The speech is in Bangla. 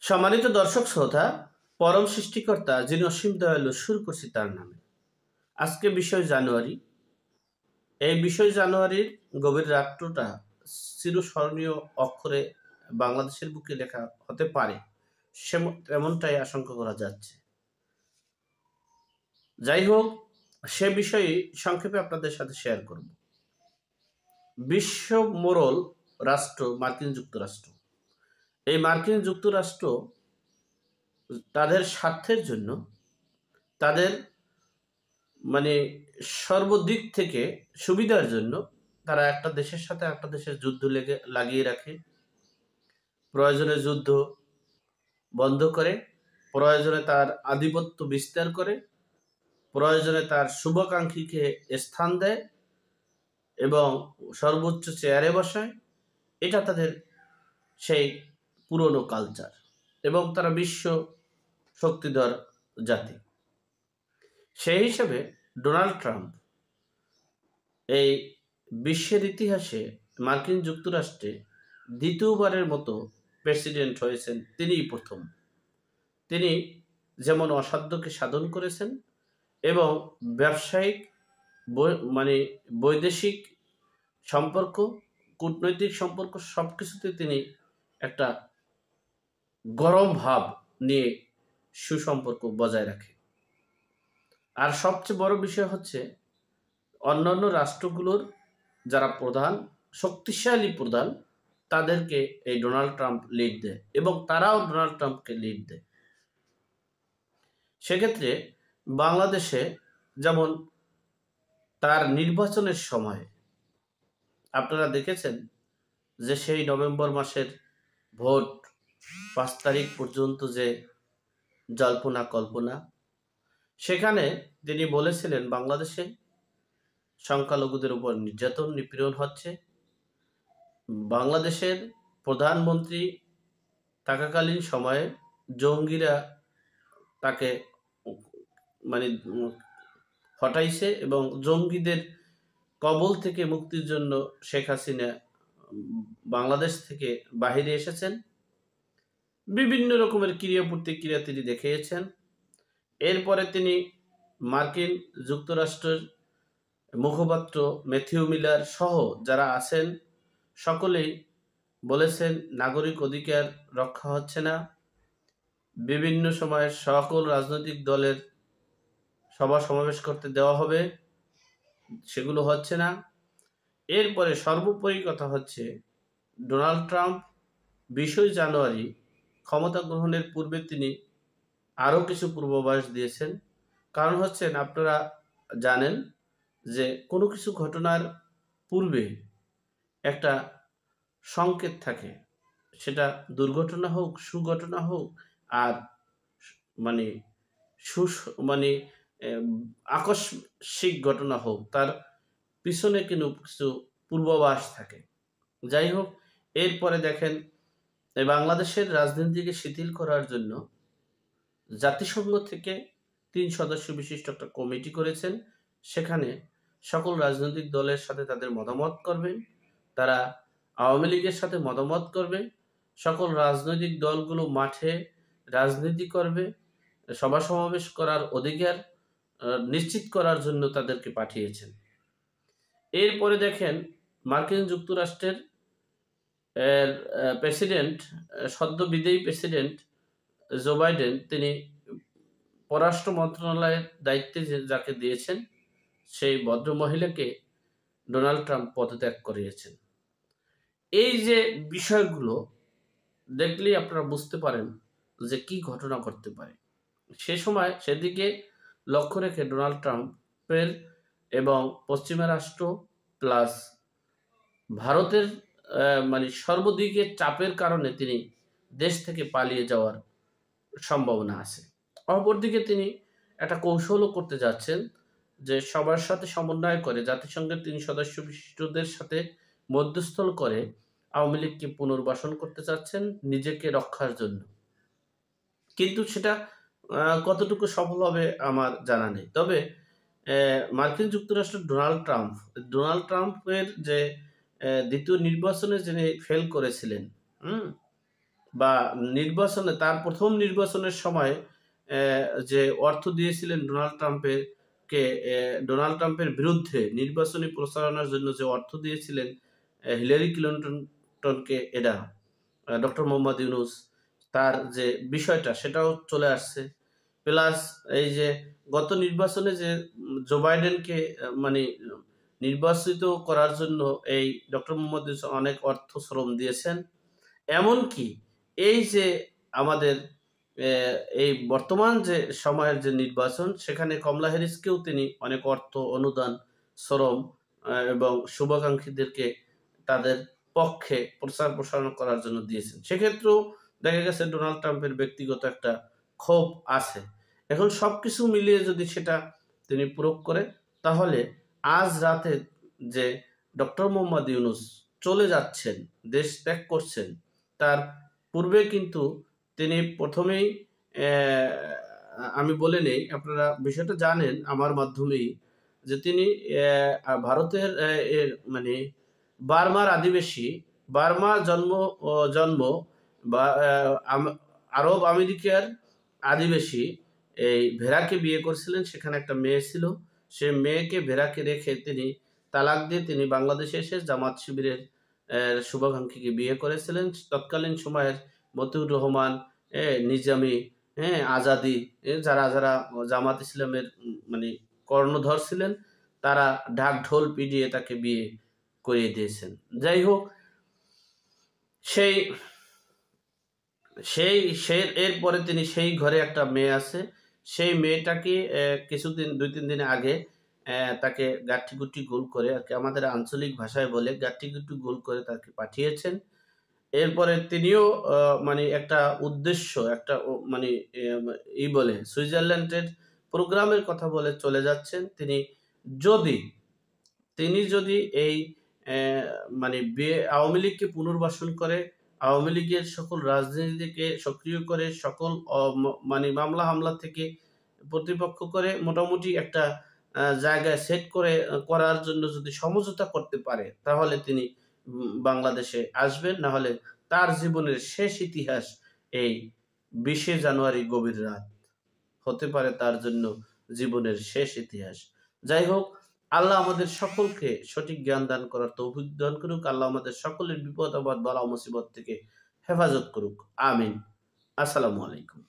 সম্মানিত দর্শক শ্রোতা, পরম সৃষ্টিকর্তা যিনি অসীম দয়ালু শুরু করছি তার নামে। আজকে 20 জানুয়ারি। এই 20 জানুয়ারির গভীর রাত্রটা চিরস্মরণীয় অক্ষরে বাংলাদেশের বুকে লেখা হতে পারে, এমনটাই আশঙ্কা করা যাচ্ছে। যাই হোক, সে বিষয়ে সংক্ষেপে আপনাদের সাথে শেয়ার করব। বিশ্ব মোড়ল রাষ্ট্র মার্কিন যুক্তরাষ্ট্র। এই মার্কিন যুক্তরাষ্ট্র তাদের স্বার্থের জন্য, তাদের মানে সর্বদিক থেকে সুবিধার জন্য তারা একটা দেশের সাথে একটা দেশের যুদ্ধ লাগিয়ে রাখে। প্রয়োজনে যুদ্ধ বন্ধ করে, প্রয়োজনে তার আধিপত্য বিস্তার করে, প্রয়োজনে তার শুভাকাঙ্ক্ষীকে স্থান দেয় এবং সর্বোচ্চ চেয়ারে বসায়। এটা তাদের সেই পুরনো কালচার এবং তারা বিশ্ব শক্তিধর জাতি। সেই হিসেবে ডোনাল্ড ট্রাম্প এই বিশ্বের ইতিহাসে মার্কিন যুক্তরাষ্ট্রে দ্বিতীয়বারের মতো প্রেসিডেন্ট হয়েছেন। তিনিই প্রথম। তিনি যেমন অসাধ্যকে সাধন করেছেন এবং ব্যবসায়িক বৈদেশিক সম্পর্ক, কূটনৈতিক সম্পর্ক সব কিছুতে তিনি একটা গরম ভাব নিয়ে সুসম্পর্ক বজায় রাখে। আর সবচেয়ে বড় বিষয় হচ্ছে, অন্যান্য রাষ্ট্রগুলোর যারা প্রধান, শক্তিশালী প্রধান, তাদেরকে এই ডোনাল্ড ট্রাম্প লিড দেয় এবং তারাও ডোনাল্ড ট্রাম্পকে লিড দেয়। সেক্ষেত্রে বাংলাদেশে যেমন তার নির্বাচনের সময় আপনারা দেখেছেন যে সেই নভেম্বর মাসের ভোট 5 তারিখ পর্যন্ত যে জল্পনা কল্পনা, সেখানে তিনি বলেছিলেন বাংলাদেশে সংখ্যালঘুদের উপর নির্যাতন নিপীড়ন হচ্ছে। বাংলাদেশের প্রধানমন্ত্রী থাকাকালীন সময়ে জঙ্গিরা তাকে হটাইছে এবং জঙ্গিদের কবল থেকে মুক্তির জন্য শেখ হাসিনা বাংলাদেশ থেকে বাহিরে এসেছেন। বিভিন্ন রকমের ক্রিয়া প্রতিক্রিয়া তিনি দেখিয়েছেন। এরপরে তিনি মার্কিন যুক্তরাষ্ট্রের মুখপাত্র ম্যাথিউ মিলার সহ যারা আছেন সকলেই বলেছেন নাগরিক অধিকার রক্ষা হচ্ছে না। বিভিন্ন সময় সকল রাজনৈতিক দলের সভা সমাবেশ করতে দেওয়া হবে, সেগুলো হচ্ছে না। এরপরে সর্বোপরি কথা হচ্ছে, ডোনাল্ড ট্রাম্প 20 জানুয়ারি ক্ষমতা গ্রহণের পূর্বে তিনি আরও কিছু পূর্বাভাস দিয়েছেন। কারণ হচ্ছেন, আপনারা জানেন যে কোনো কিছু ঘটনার পূর্বে একটা সংকেত থাকে, সেটা দুর্ঘটনা হোক, সুঘটনা হোক, আর মানে আকস্মিক ঘটনা হোক, তার পিছনে কিন্তু কিছু পূর্বাভাস থাকে। যাই হোক, এরপরে দেখেন এই বাংলাদেশের রাজনীতিকে শিথিল করার জন্য জাতিসংঘ থেকে 3 সদস্য বিশিষ্ট একটা কমিটি করেছেন। সেখানে সকল রাজনৈতিক দলের সাথে তাদের মতামত করবেন, তারা আওয়ামী লীগের সাথে মতামত করবে, সকল রাজনৈতিক দলগুলো মাঠে রাজনীতি করবে, সভা সমাবেশ করার অধিকার নিশ্চিত করার জন্য তাদেরকে পাঠিয়েছেন। এরপরে দেখেন মার্কিন যুক্তরাষ্ট্রের প্রেসিডেন্ট, সদ্য বিদায়ী প্রেসিডেন্ট জো বাইডেন, তিনি পররাষ্ট্র মন্ত্রণালয়ের দায়িত্বে যাকে দিয়েছেন সেই ভদ্র মহিলাকে ডোনাল্ড ট্রাম্প পদত্যাগ করিয়েছেন। এই যে বিষয়গুলো দেখলেই আপনারা বুঝতে পারেন যে কি ঘটনা ঘটতে পারে। সে সময় সেদিকে লক্ষ্য রেখে ডোনাল্ড ট্রাম্পের এবং পশ্চিমা রাষ্ট্র প্লাস ভারতের সর্বদিকে চাপের কারণে তিনি দেশ থেকে পালিয়ে যাওয়ার সম্ভাবনা আছে। অপরদিকে তিনি একটা কৌশলও করতে যাচ্ছেন যে সবার সাথে সমন্বয় করে জাতিসংঘের 3 সদস্য বিশিষ্টদের সাথে মধ্যস্থল করে আওয়ামী লীগকে পুনর্বাসন করতে চাচ্ছেন নিজেকে রক্ষার জন্য। কিন্তু সেটা কতটুকু সফল হবে আমার জানা নেই। তবে মার্কিন যুক্তরাষ্ট্রের ডোনাল্ড ট্রাম্পের যে দ্বিতীয় নির্বাচনে যিনি ফেল করেছিলেন, বা নির্বাচনে তার প্রথম নির্বাচনের সময় যে অর্থ দিয়েছিলেন ডোনাল্ড ট্রাম্পের বিরুদ্ধে নির্বাচনী প্রচারণার জন্য যে অর্থ দিয়েছিলেন হিলারি ক্লিনটনকে, এরা ডক্টর মোহাম্মদ ইউনুস, তার যে বিষয়টা সেটাও চলে আসছে। প্লাস এই যে গত নির্বাচনে যে জো বাইডেনকে মানে নির্বাচিত করার জন্য এই ডক্টর মোহাম্মদ ইউনুস অনেক অর্থ শ্রম দিয়েছেন। এমনকি এই যে আমাদের এই বর্তমান যে সময়ের যে নির্বাচন, সেখানে কমলা হ্যারিসকেও তিনি অনেক অর্থ, অনুদান, শ্রম এবং শুভাকাঙ্ক্ষীদেরকে তাদের পক্ষে প্রচার প্রসারণ করার জন্য দিয়েছেন। সেক্ষেত্রেও দেখা গেছে ডোনাল্ড ট্রাম্পের ব্যক্তিগত একটা ক্ষোভ আছে। এখন সবকিছু মিলিয়ে যদি সেটা তিনি প্রয়োগ করে, তাহলে আজ রাতে যে ডক্টর মোহাম্মদ ইউনুস চলে যাচ্ছেন, দেশ ত্যাগ করছেন, তার পূর্বে কিন্তু তিনি প্রথমেই আমি বলে নেই, আপনারা বিষয়টা জানেন আমার মাধ্যমেই, যে তিনি ভারতের মানে বার্মার আদিবাসী, বার্মা জন্ম বা আরব আমেরিকার আদিবাসী এই ভেড়াকে বিয়ে করেছিলেন। সেখানে একটা মেয়ে ছিল। সে মেয়েকে ভেড়াকে রেখে তিনি তালাক দিয়ে তিনি বাংলাদেশে এসে জামাত শিবিরের শুভাকাঙ্ক্ষীকে বিয়ে করেছিলেন। তৎকালীন সময়ের মতিউর রহমান, নিজামী, আজাদি, যারা যারা জামাত ইসলামের মানে কর্ণধর ছিলেন, তারা ঢাক ঢোল পিটিয়ে তাকে বিয়ে করিয়ে দিয়েছেন। যাই হোক, সেই সেই সে এরপরে তিনি সেই ঘরে একটা মেয়ে আছে, সেই মেয়েটাকে কিছুদিন ২-৩ দিন আগে তাকে গাঁট্টি-গুট্টি গোল করে, আর কি আমাদের আঞ্চলিক ভাষায় বলে, গাঁট্টি-গুট্টি গোল করে তাকে পাঠিয়েছেন। এরপরে তিনিও মানে একটা উদ্দেশ্য, একটা মানে বলে সুইজারল্যান্ডের প্রোগ্রামের কথা বলে চলে যাচ্ছেন। যদি তিনি যদি এই মানে আওয়ামী লীগকে পুনর্বাসন করে, আওয়ামী লীগের সকল রাজনীতিকে সক্রিয় করে, সকল মানে মামলা হামলা থেকে প্রতিপক্ষ করে, মোটামুটি একটা জায়গায় সেট করে করার জন্য যদি সমঝোতা করতে পারে, তাহলে তিনি বাংলাদেশে আসবেন। না হলে তার জীবনের শেষ ইতিহাস এই ২০শে জানুয়ারি গভীর রাত হতে পারে তার জন্য জীবনের শেষ ইতিহাস। যাই হোক, আল্লাহ আমাদের সকলকে সঠিক জ্ঞান দান করার তৌফিক দান করুক। আল্লাহ আমাদের সকলের বিপদ আপদ বালা মুসিবত থেকে হেফাজত করুক। আমিন। আসসালামু আলাইকুম।